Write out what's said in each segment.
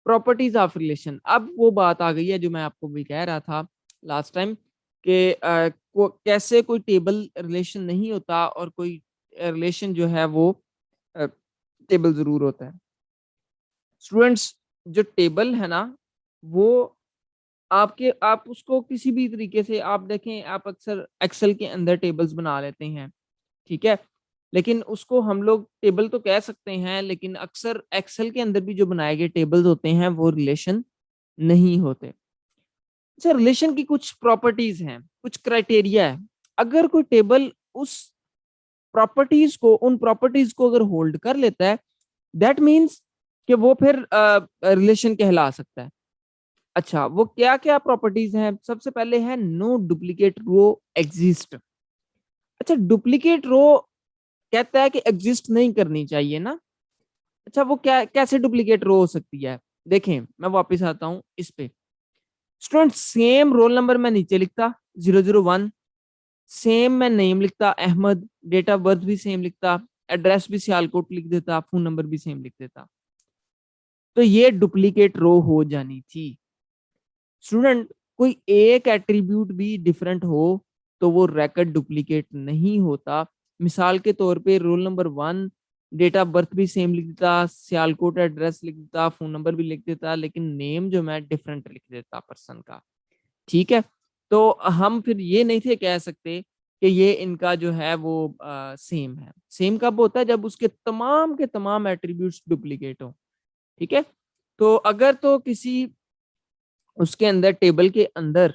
Properties of relation. अब वो बात आ गई है जो मैं आपको भी कह रहा था लास्ट टाइम कि कैसे कोई टेबल रिलेशन नहीं होता और कोई रिलेशन जो है वो टेबल जरूर होता है। स्टूडेंट्स, जो टेबल है ना, वो आप उसको किसी भी तरीके से आप देखें, आप अक्सर एक्सेल के अंदर टेबल्स बना लेते हैं, ठीक है? लेकिन उसको हम लोग टेबल तो कह सकते हैं, लेकिन अक्सर एक्सेल के अंदर भी जो बनाए गए टेबल्स होते हैं वो रिलेशन नहीं होते। अच्छा, रिलेशन की कुछ प्रॉपर्टीज हैं, कुछ क्राइटेरिया है। अगर कोई टेबल उस उन प्रॉपर्टीज को अगर होल्ड कर लेता है, दैट मीन्स कि वो फिर रिलेशन कहला सकता है। अच्छा, वो क्या क्या प्रॉपर्टीज हैं? सबसे पहले है नो डुप्लीकेट रो एग्जिस्ट। अच्छा, डुप्लीकेट रो कहता है कि एग्जिस्ट नहीं करनी चाहिए ना। अच्छा, वो क्या कैसे डुप्लीकेट रो हो सकती है? देखें, मैं वापस आता हूं इस पे। स्टूडेंट, सेम रोल नंबर मैं नीचे लिखता 001, सेम मैं नेम लिखता अहमद, डेट ऑफ बर्थ भी सेम लिखता, एड्रेस भी सियालकोट लिख देता, फोन नंबर भी सेम लिख देता, तो ये डुप्लीकेट रो हो जानी थी। स्टूडेंट, कोई एक एट्रीब्यूट भी डिफरेंट हो तो वो रिकॉर्ड डुप्लीकेट नहीं होता। मिसाल के तौर पे roll number 1, date of birth भी सेम लिख देता, सियालकोट एड्रेस लिख देता, फोन नंबर भी लिख देता, लेकिन नेम जो मैं डिफरेंट लिख देता पर्सन का, ठीक है? तो हम फिर ये नहीं थे कह सकते कि ये इनका जो है वो सेम है। सेम कब होता है? जब उसके तमाम के तमाम एट्रीब्यूट्स डुप्लीकेट हो, ठीक है? तो अगर तो किसी उसके अंदर टेबल के अंदर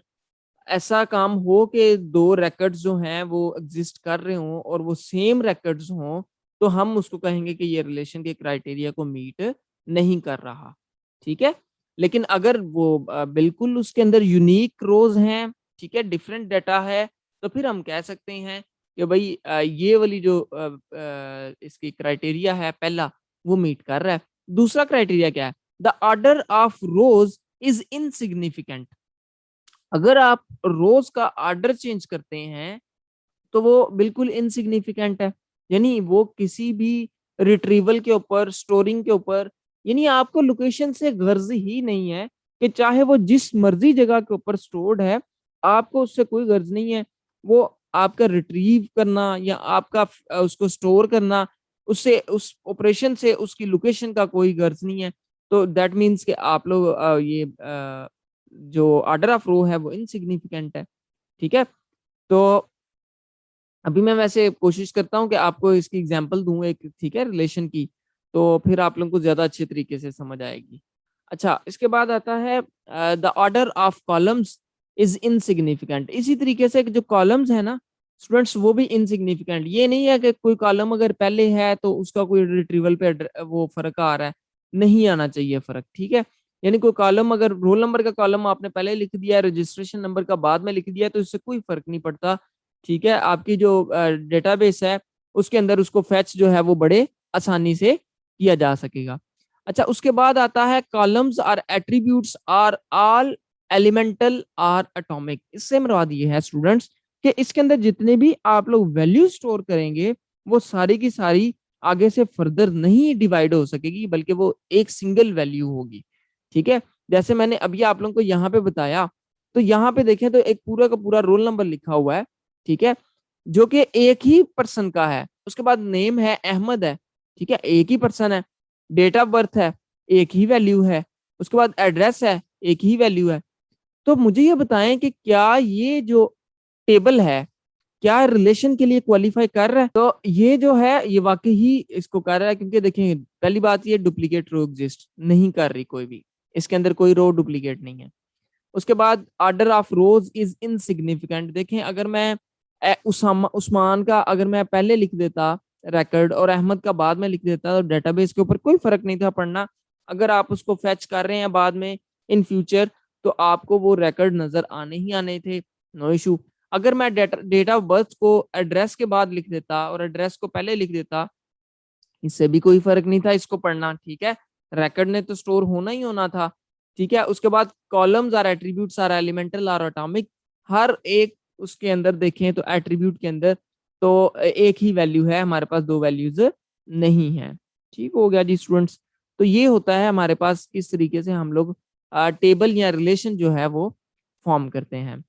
ऐसा काम हो कि दो रिकॉर्ड्स जो हैं वो एग्जिस्ट कर रहे हों और वो सेम रिकॉर्ड्स हों, तो हम उसको कहेंगे कि ये रिलेशन के क्राइटेरिया को मीट नहीं कर रहा, ठीक है? लेकिन अगर वो बिल्कुल उसके अंदर यूनिक रोज हैं, ठीक है, डिफरेंट डाटा है, तो फिर हम कह सकते हैं कि भाई ये वाली जो इसकी क्राइटेरिया है पहला, वो मीट कर रहा है। दूसरा क्राइटेरिया क्या है? The order of rose is insignificant. अगर आप रोज का ऑर्डर चेंज करते हैं तो वो बिल्कुल इनसिग्निफिकेंट है, यानी वो किसी भी रिट्रीवल के ऊपर, स्टोरिंग के ऊपर, यानी आपको लोकेशन से गर्ज ही नहीं है कि चाहे वो जिस मर्जी जगह के ऊपर स्टोर्ड है, आपको उससे कोई गर्ज नहीं है। वो आपका रिट्रीव करना या आपका उसको स्टोर करना, उससे उस ऑपरेशन से उसकी लोकेशन का कोई गर्ज नहीं है। तो दैट मीन्स कि आप लोग जो ऑर्डर ऑफ रो है वो इनसिग्निफिकेंट है, ठीक है? तो अभी मैं वैसे कोशिश करता हूँ कि आपको इसकी एग्जांपल दूं एक, ठीक है, रिलेशन की, तो फिर आप लोगों को ज्यादा अच्छे तरीके से समझ आएगी। अच्छा, इसके बाद आता है the order of columns is insignificant. इसी तरीके से जो कॉलम्स है ना स्टूडेंट्स, वो भी इनसिग्निफिकेंट। ये नहीं है कि कोई कॉलम अगर पहले है तो उसका कोई रिट्रीवल पे वो फर्क आ रहा है, नहीं आना चाहिए फर्क, ठीक है? यानी कोई कॉलम अगर रोल नंबर का कॉलम आपने पहले लिख दिया है, रजिस्ट्रेशन नंबर का बाद में लिख दिया है, तो इससे कोई फर्क नहीं पड़ता, ठीक है? आपकी जो डेटाबेस है उसके अंदर उसको फैच जो है वो बड़े आसानी से किया जा सकेगा। अच्छा, उसके बाद आता है कॉलम्स और एट्रीब्यूट्स आर ऑल एलिमेंटल और एटॉमिक। इससे मुराद ये है स्टूडेंट्स कि इसके अंदर जितने भी आप लोग वैल्यू स्टोर करेंगे वो सारी की सारी आगे से फर्दर नहीं डिवाइड हो सकेगी, बल्कि वो एक सिंगल वैल्यू होगी, ठीक है? जैसे मैंने अभी आप लोगों को यहाँ पे बताया, तो यहाँ पे देखें तो एक पूरा का पूरा रोल नंबर लिखा हुआ है, ठीक है, जो कि एक ही पर्सन का है। उसके बाद नेम है अहमद है, ठीक है, एक ही पर्सन है। डेट ऑफ बर्थ है, एक ही वैल्यू है। उसके बाद एड्रेस है, एक ही वैल्यू है। तो मुझे ये बताएं कि क्या ये जो टेबल है क्या रिलेशन के लिए क्वालिफाई कर रहा है? तो ये जो है ये वाकई ही इसको कर रहा है, क्योंकि देखिए पहली बात ये डुप्लीकेट रो एग्जिस्ट नहीं कर रही कोई भी, इसके अंदर कोई रो डुप्लीकेट नहीं है। उसके बाद order of rose is insignificant. देखें, अगर मैं उसामा उस्मान का अगर मैं पहले लिख देता रिकॉर्ड और अहमद का बाद में लिख देता, तो डेटाबेस के ऊपर कोई फर्क नहीं था पड़ना। अगर आप उसको फैच कर रहे हैं बाद में इन फ्यूचर, तो आपको वो रिकॉर्ड नजर आने ही आने थे, नो इशू। अगर मैं डेट ऑफ बर्थ को एड्रेस के बाद लिख देता और एड्रेस को पहले लिख देता, इससे भी कोई फर्क नहीं था इसको पढ़ना, ठीक है? रिकॉर्ड ने तो स्टोर होना ही होना था, ठीक है? उसके बाद columns or attributes are elemental or atomic. हर एक उसके अंदर देखें तो एट्रीब्यूट के अंदर तो एक ही वैल्यू है, हमारे पास दो वैल्यूज नहीं है। ठीक हो गया जी स्टूडेंट्स। तो ये होता है हमारे पास किस तरीके से हम लोग टेबल या रिलेशन जो है वो फ़ॉर्म करते हैं।